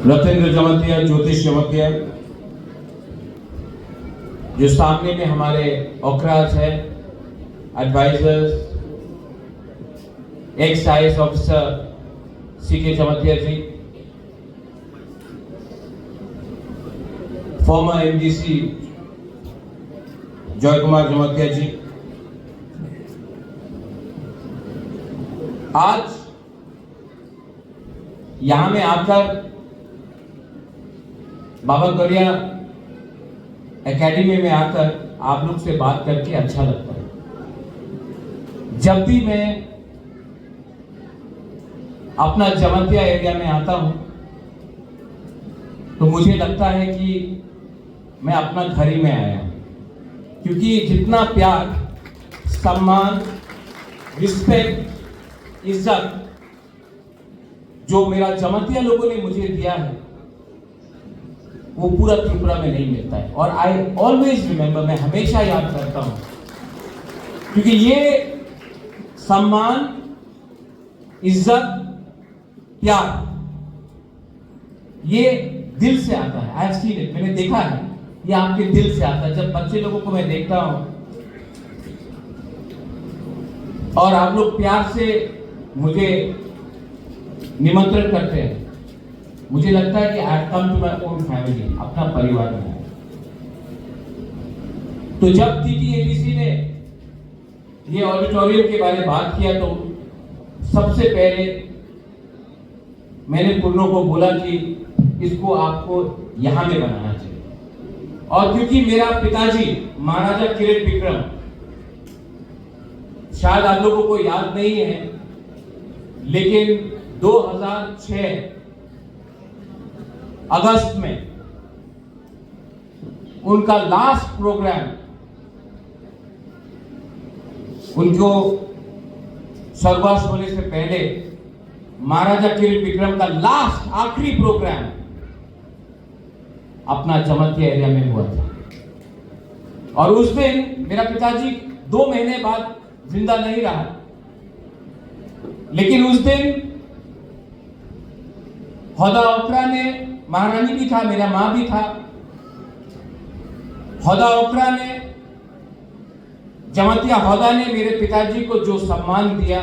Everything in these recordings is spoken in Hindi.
रतेंद्र जमतिया, ज्योतिष जमतिया, जो सामने में हमारे औकराज है, advisers, ex IAS officer CK Jamatia ji, former MDC Joy Kumar Jamatia ji, आज यहां में आकर बाबा गौरिया एकेडमी में आकर आप लोग से बात करके अच्छा लगता है। जब भी मैं अपना जमतिया एरिया में आता हूं तो मुझे लगता है कि मैं अपना घर ही में आया हूं, क्योंकि जितना प्यार, सम्मान, रिस्पेक्ट, इज्जत जो मेरा जमतिया लोगों ने मुझे दिया है वो पूरा त्रिपुरा में नहीं मिलता है। और आई ऑलवेज रिमेंबर, मैं हमेशा याद करता हूं, क्योंकि ये सम्मान, इज्जत, प्यार ये दिल से आता है। आई हैव सीन इट, मैंने देखा है, ये आपके दिल से आता है। जब बच्चे लोगों को मैं देखता हूं और आप लोग प्यार से मुझे निमंत्रण करते हैं, मुझे लगता है कि I have come to my own family, अपना परिवार में। तो जब टीटीएडीसी ने ये ऑडिटोरियम के बारे में बात किया तो सबसे पहले मैंने पुन्नो को बोला कि इसको आपको यहां में बनाना चाहिए। और क्योंकि मेरा पिताजी महाराजा किरीट विक्रम, शायद आप लोगों को याद नहीं है, लेकिन 2006 अगस्त में उनका लास्ट प्रोग्राम, उनको स्वर्गवास होने से पहले महाराजा किरीट विक्रम का लास्ट आखिरी प्रोग्राम अपना जमतिया एरिया में हुआ था। और उस दिन मेरा पिताजी 2 महीने बाद जिंदा नहीं रहा, लेकिन उस दिन हौदा ओकरा ने, महारानी भी था, मेरा मां भी था, हौदा ओकरा ने, जमतिया हौदा ने मेरे पिताजी को जो सम्मान दिया,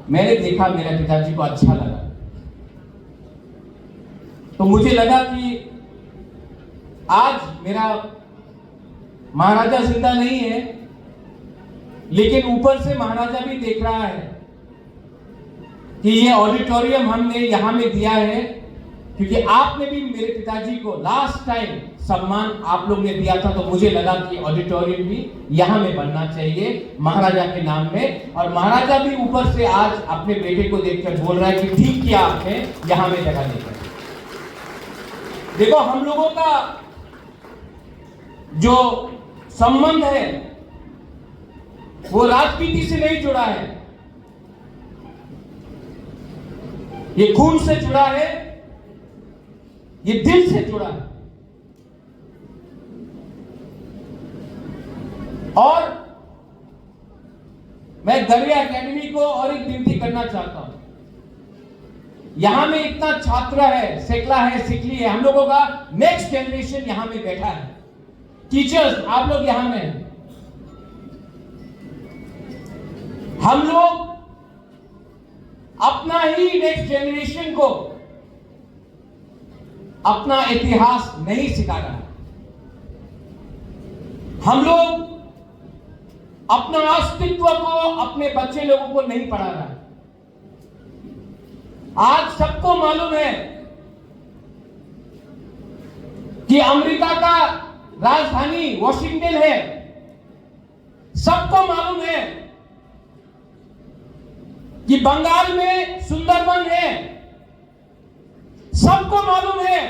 मैंने देखा, मेरे पिताजी को अच्छा लगा। तो मुझे लगा कि आज मेरा महाराजा जिंदा नहीं है, लेकिन ऊपर से महाराजा भी देख रहा है कि ये ऑडिटोरियम हमने यहां में दिया है, क्योंकि आपने भी मेरे पिताजी को लास्ट टाइम सम्मान आप लोग ने दिया था। तो मुझे लगा कि ऑडिटोरियम भी यहां में बनना चाहिए महाराजा के नाम में। और महाराजा भी ऊपर से आज अपने बेटे को देखकर बोल रहा है कि ठीक किया आपने यहां में जगह देकर। देखो, हम लोगों का जो संबंध है वो राजनीति से नहीं जुड़ा है, ये खून से जुड़ा है, ये दिल से जुड़ा है। और मैं गौरिया एकेडमी को और एक विनती करना चाहता हूं। यहां में इतना छात्र है, सेकला है, सिकली है, हम लोगों का नेक्स्ट जनरेशन यहां में बैठा है, टीचर्स आप लोग यहां में हैं। हम लोग अपना ही नेक्स्ट जनरेशन को अपना इतिहास नहीं सिखा रहा। हम लोग अपना अस्तित्व को अपने बच्चे लोगों को नहीं पढ़ा रहा। आज सबको मालूम है कि अमेरिका का राजधानी वॉशिंगटन है, सबको मालूम है कि बंगाल में सुंदरबन है, सबको मालूम है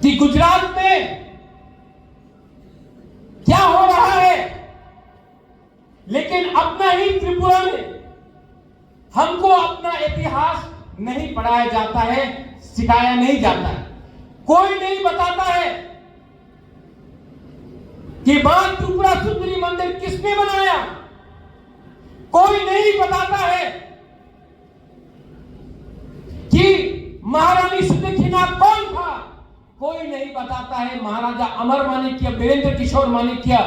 कि गुजरात में क्या हो रहा है। लेकिन अपना ही त्रिपुरा में हमको अपना इतिहास नहीं पढ़ाया जाता है, सिखाया नहीं जाता है। कोई नहीं बताता है कि बाण त्रिपुरा सुंदरी मंदिर किसने बनाया, कोई नहीं बताता है कि महारानी सुदक्षिणा कौन था, कोई नहीं बताता है। महाराजा अमर माणिक्य, वीरेंद्र किशोर माणिक्य,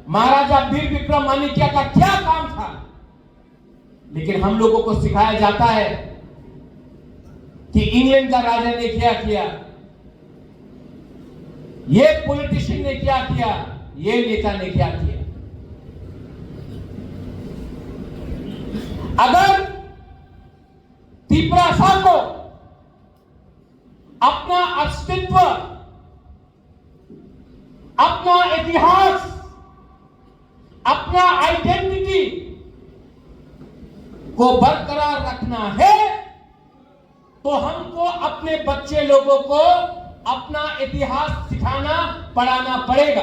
महाराजा वीर विक्रम माणिक्य का क्या काम था, लेकिन हम लोगों को सिखाया जाता है कि इंग्लैंड का राजा ने क्या किया, ये पॉलिटिशियन ने क्या किया, ये नेता ने क्या किया। अगर तिपरासा को अपना अस्तित्व, अपना इतिहास, अपना आइडेंटिटी को बरकरार रखना है, तो हमको अपने बच्चे लोगों को अपना इतिहास सिखाना, पढ़ाना पड़ेगा।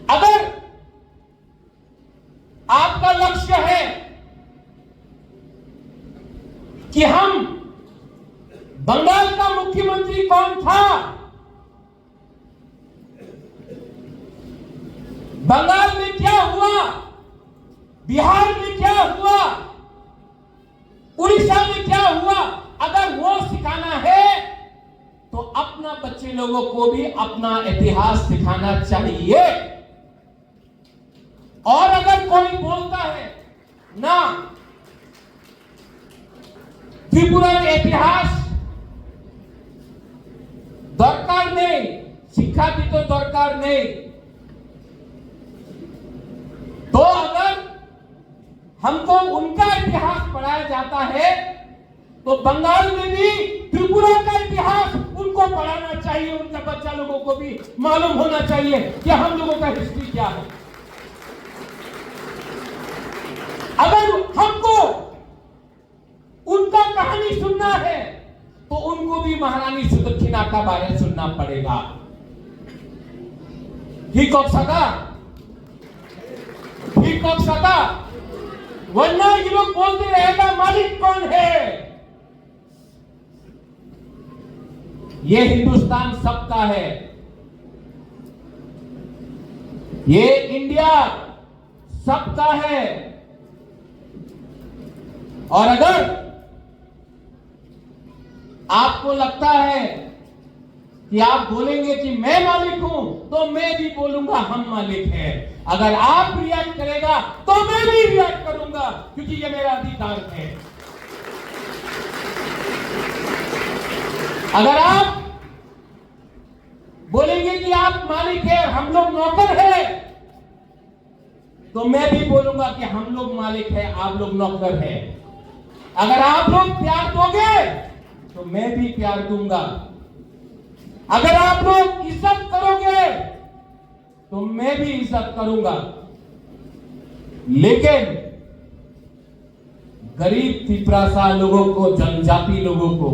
अगर आपका लक्ष्य है कि हम बंगाल का मुख्यमंत्री कौन था, बंगाल में क्या हुआ, बिहार में क्या हुआ, उड़ीसा में क्या हुआ, अगर वो सिखाना है तो अपना बच्चे लोगों को भी अपना इतिहास सिखाना चाहिए। और अगर कोई बोलता है ना त्रिपुरा इतिहास दरकार नहीं, शिक्षा भी तो दरकार नहीं, तो अगर हमको उनका इतिहास पढ़ाया जाता है तो बंगाल में भी त्रिपुरा का इतिहास उनको पढ़ाना चाहिए, उनका बच्चा लोगों को भी मालूम होना चाहिए कि हम लोगों का हिस्ट्री क्या है। अगर हमको उनका कहानी सुनना है तो उनको भी महारानी सुदक्षिणा का बारे में सुनना पड़ेगा। ठीक हो सका, ठीक हो सका, वरना ये लोग बोलते रहेगा मालिक कौन है। ये हिंदुस्तान सबका है, ये इंडिया सबका है। और अगर आपको लगता है कि आप बोलेंगे कि मैं मालिक हूं, तो मैं भी बोलूंगा हम मालिक हैं। अगर आप रिएक्ट करेगा तो मैं भी रिएक्ट करूंगा, क्योंकि ये मेरा अधिकार है। अगर आप बोलेंगे कि आप मालिक हैं, हम लोग नौकर हैं, तो मैं भी बोलूंगा कि हम लोग मालिक हैं, आप लोग नौकर हैं। अगर आप लोग प्यार दोगे तो मैं भी प्यार दूंगा। अगर आप लोग इज्जत करोगे तो मैं भी इज्जत करूंगा। लेकिन गरीब तिपरासा लोगों को, जनजाति लोगों को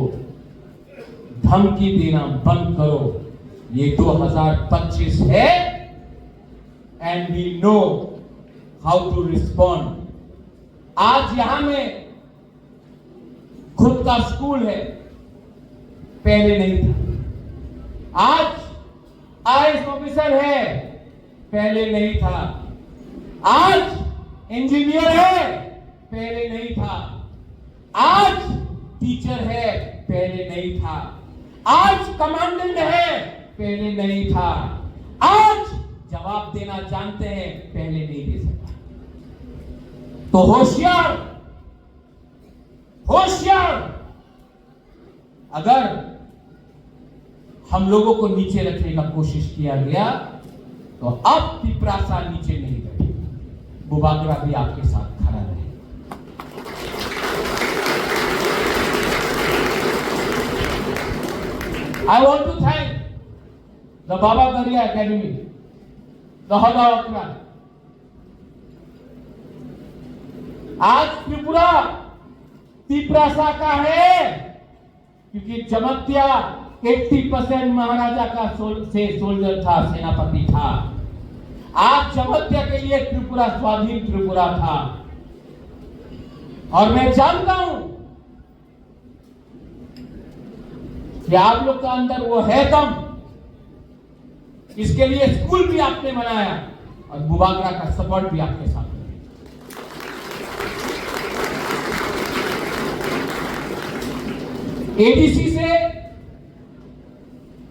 धमकी देना बंद करो। ये 2025 है and we know how to respond. आज यहां में खुद का स्कूल है, पहले नहीं था। आज आईएएस ऑफिसर है, पहले नहीं था। आज इंजीनियर है, पहले नहीं था। आज टीचर है, पहले नहीं था। आज कमांडेंट है, पहले नहीं था। आज जवाब देना जानते हैं, पहले नहीं दे सकता। तो होशियार, होशियार। अगर हम लोगों को नीचे रखने का कोशिश किया गया तो अब तिपरासा नीचे नहीं बैठे, बुबागरा भी आपके साथ खड़ा रहे। I want to thank the Baba Garia Academy, the Hada Okra. आज त्रिपुरा तिपरासा का है क्योंकि जमत्या 80% महाराजा का सोल्जर था, सेनापति था। आज जमत्या के लिए त्रिपुरा स्वाधीन त्रिपुरा था। और मैं जानता हूं कि आप लोग का अंदर वो है दम। इसके लिए स्कूल भी आपने बनाया और बुबागरा का सपोर्ट भी आपके साथ है। एडीसी से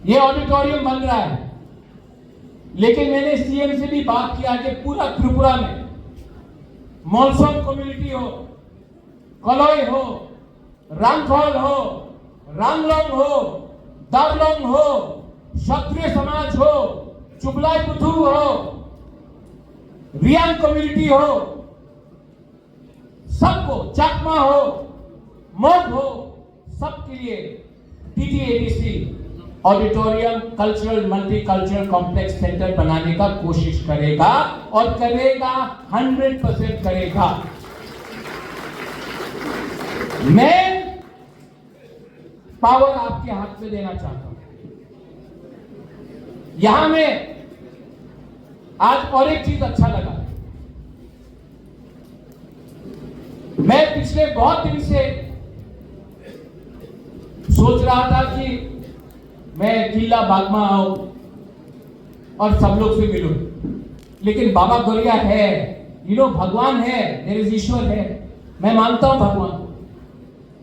ये ऑडिटोरियम बन रहा है, लेकिन मैंने सीएम से भी बात किया कि पूरा त्रिपुरा में मॉनसून कम्युनिटी हो, कलोई हो, रामफल हो, रामलोंग हो, दारलोंग हो, क्षत्रिय समाज हो, चुगलाई पुथु हो, रियांग कम्युनिटी हो, सबको, चकमा हो, मोग हो, सबके लिए TTADC auditorium cultural multicultural complex centre बनाने का कोशिश करेगा और करेगा, 100% करेगा। मैं पावर आपके हाथ में देना चाहता हूं। यहां में आज और एक चीज अच्छा लगा, मैं पिछले बहुत दिन से सोच रहा था कि मैं किला बागमा आऊं और सब लोग से मिलूं, लेकिन बाबा गौरिया है, भगवान है, मेरे ईश्वर है, मैं मानता हूं भगवान।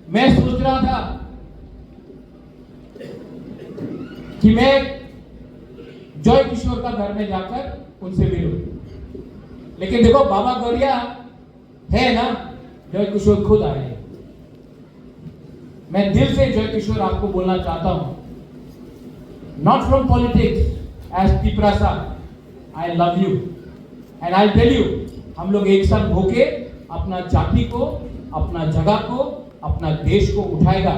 मैं सोच रहा था कि मैं जय किशोर का घर में जाकर उनसे मिलूं, लेकिन देखो बाबा गौरिया है ना, जय किशोर खुद आए। मैं दिल से जय किशोर आपको बोलना चाहता हूं, नॉट फ्रॉम पॉलिटिक्स, एज पिपरासा, I love you and I tell you, हम लोग एक साथ होके अपना जाति को, अपना जगह को, अपना देश को उठाएगा,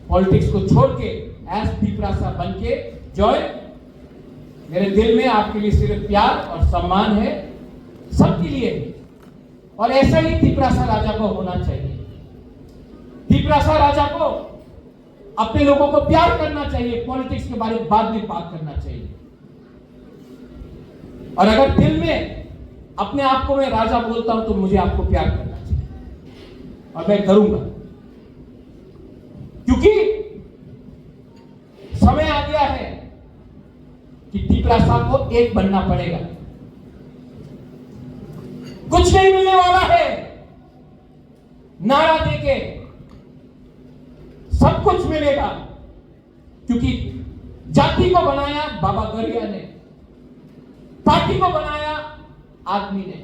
पॉलिटिक्स को छोड़ के एज पिपरासा बन के। जय, मेरे दिल में आपके लिए सिर्फ प्यार और सम्मान है, सबके लिए, और ऐसा ही तिपरासा राजा को होना चाहिए। तिपरासा राजा को अपने लोगों को प्यार करना चाहिए, पॉलिटिक्स के बारे में बाद में बात करना चाहिए। और अगर दिल में अपने आप को मैं राजा बोलता हूं तो मुझे आपको प्यार करना चाहिए, और मैं करूंगा, क्योंकि समय आ गया है कि तिपरासा को एक बनना पड़ेगा। कुछ नहीं मिलने वाला है नारा देके, सब कुछ मिलेगा, क्योंकि जाति को बनाया बाबा गौरिया ने, पार्टी को बनाया आदमी ने।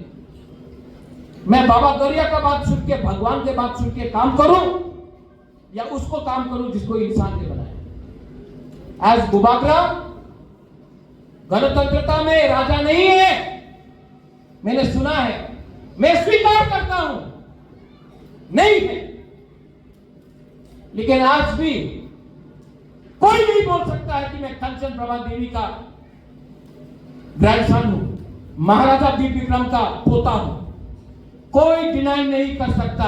मैं बाबा गौरिया का बात सुन के, भगवान के बात सुन के काम करूं, या उसको काम करूं जिसको इंसान ने बनाया। एज बुबागरा, गणतंत्रता में राजा नहीं है, मैंने सुना है, मैं स्वीकार करता हूं, नहीं है, लेकिन आज भी कोई नहीं बोल सकता है कि मैं कंचन प्रभा देवी का ग्रैंडसन हूं, महाराजा वीर विक्रम का पोता हूं, कोई डिनाई नहीं कर सकता।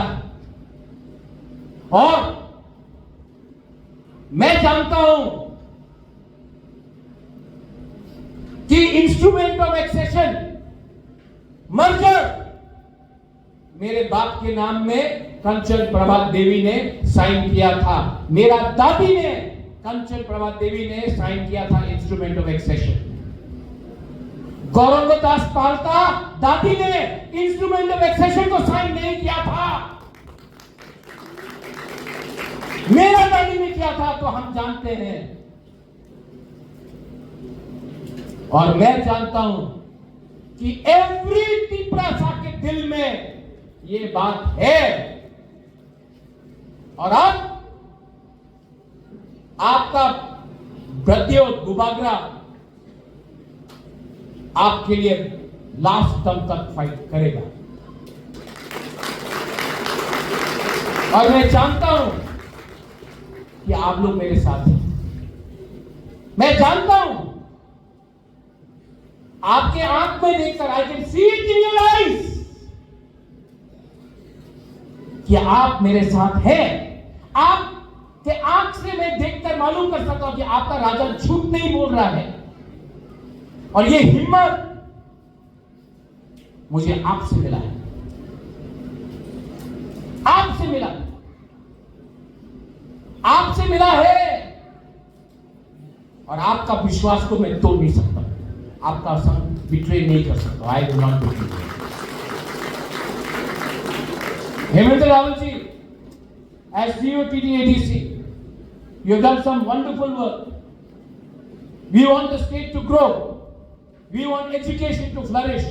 और मैं जानता हूं कि इंस्ट्रूमेंट ऑफ एक्सेशन, मर्जर, मेरे बाप के नाम में कंचन प्रभा देवी ने साइन किया था, मेरा दादी ने, कंचन प्रभा देवी ने साइन किया था इंस्ट्रूमेंट ऑफ एक्सेशन। गौरंगदास पालता दादी ने इंस्ट्रूमेंट ऑफ एक्सेशन को साइन नहीं किया था, मेरा दादी ने किया था, तो हम जानते हैं। और मैं जानता हूं कि एवरी तिपरासा के दिल में ये बात है, और अब आपका ब्रत्यो बुबागरा आपके लिए लास्ट दम तक फाइट करेगा। और मैं जानता हूं कि आप लोग मेरे साथ हैं, मैं जानता हूं, आपके आंख में देखकर, I can see it in your eyes, कि आप मेरे साथ हैं। आपके आंख से मैं देखकर मालूम कर सकता हूं कि आपका राजा झूठ नहीं बोल रहा है, और ये हिम्मत मुझे आपसे मिला है, आपसे मिला, आपसे मिला है, और आपका विश्वास को मैं तोड़ नहीं सकता, आपका संग बिट्रे नहीं कर सकता। I do not betray. Hemant Rawal ji, S D O TTADC, You have done some wonderful work. We want the state to grow. We want education to flourish.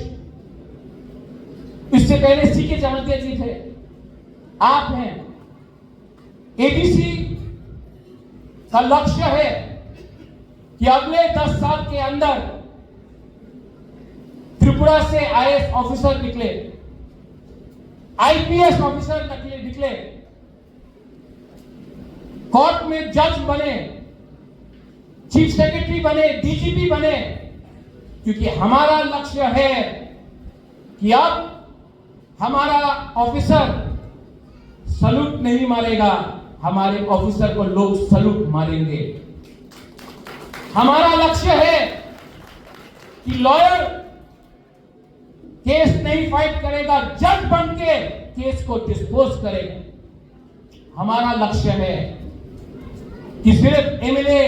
इससे पहले सीके चाणक्य जी थे, आप हैं। एडीसी का लक्ष्य है कि अगले 10 साल के अंदर त्रिपुरा से आईएएस ऑफिसर निकले, आईपीएस ऑफिसर निकले, कोर्ट में जज बने, चीफ सेक्रेटरी बने, डीजीपी बने, क्योंकि हमारा लक्ष्य है कि अब हमारा ऑफिसर सलूट नहीं मारेगा, हमारे ऑफिसर को लोग सलूट मारेंगे। हमारा लक्ष्य है कि लॉयर केस नहीं फाइट करेगा, जज बन के केस को डिस्पोज करेगा। हमारा लक्ष्य है कि सिर्फ एमएलए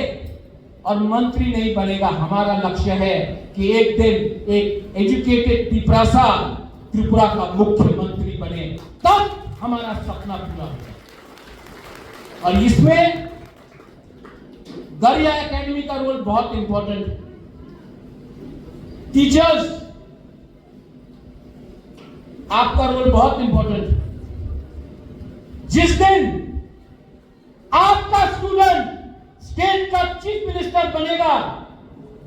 और मंत्री नहीं बनेगा, हमारा लक्ष्य है कि एक दिन एक एजुकेटेड पिपरासा त्रिपुरा का मुख्यमंत्री बने, तब हमारा सपना पूरा होगा। और इसमें गरिया एकेडमी का रोल बहुत इंपॉर्टेंट है। टीचर्स, आपका रोल बहुत इंपॉर्टेंट है। जिस दिन आपका स्टूडेंट स्टेट का चीफ मिनिस्टर बनेगा,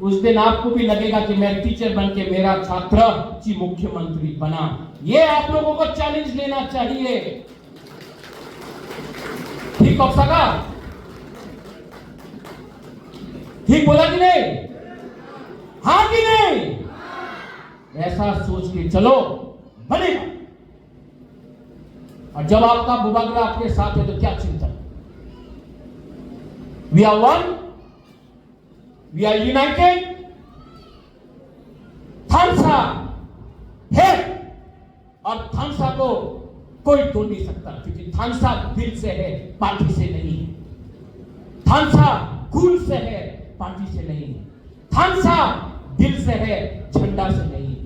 उस दिन आपको भी लगेगा कि मैं टीचर बन के मेरा छात्र जी मुख्यमंत्री बना। ये आप लोगों को चैलेंज लेना चाहिए। ठीक हो सका? ठीक बोला कि नहीं? हाँ कि नहीं? ऐसा सोच के चलो, बनेगा। और जब आपका बुबागरा आपके साथ है तो क्या चिंता? We are one, we are united. थानसा है और थानसा को कोई तोड़ नहीं सकता, क्योंकि थानसा दिल से है, पार्टी से नहीं है। थानसा खून से है, पार्टी से नहीं है। थानसा दिल से है, झंडा से नहीं है।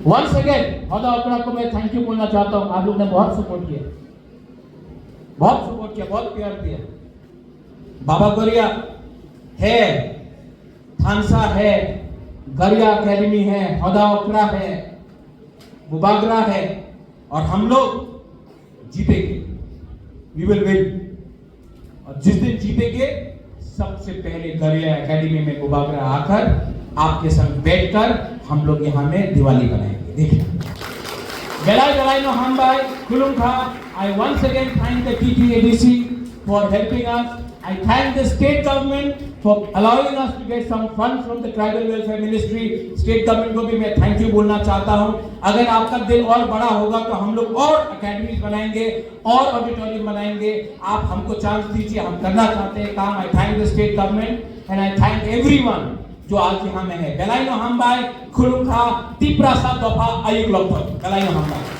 वंस अगेन हौदा ओकरा को मैं थैंक यू बोलना चाहता हूं। आप लोग ने बहुत सपोर्ट किया, बहुत सपोर्ट किया, बहुत प्यार दिया। बाबा गरिया है, थानसा है, गरिया एकेडमी है, हौदा ओकरा है, बुबागरा है, और हम लोग जीतेंगे। We will win. और जिस दिन जीतेंगे, सबसे पहले गरिया एकेडमी में बुबागरा आकर आपके संग बैठकर हम लोग यहाँ में दिवाली बनाएंगे। देखिए, Belai no hambai kulungkha. I once again thank the TTADC for helping us. I thank the state government for allowing us to get some funds from the tribal welfare ministry. State government को भी मैं thank you बोलना चाहता हूँ। अगर आपका दिल और बड़ा होगा तो हम लोग और अकेडमीज बनाएंगे, और ऑडिटोरियम बनाएंगे। आप हमको चांस दीजिए, हम करना चाहते हैं काम। I thank the state government and I thank everyone जो आज यहाँ में है। बेलाई नो हमबाई खुलुखा तिप्रासा दफा आयुक लगभग बेलाई नो हमबाई।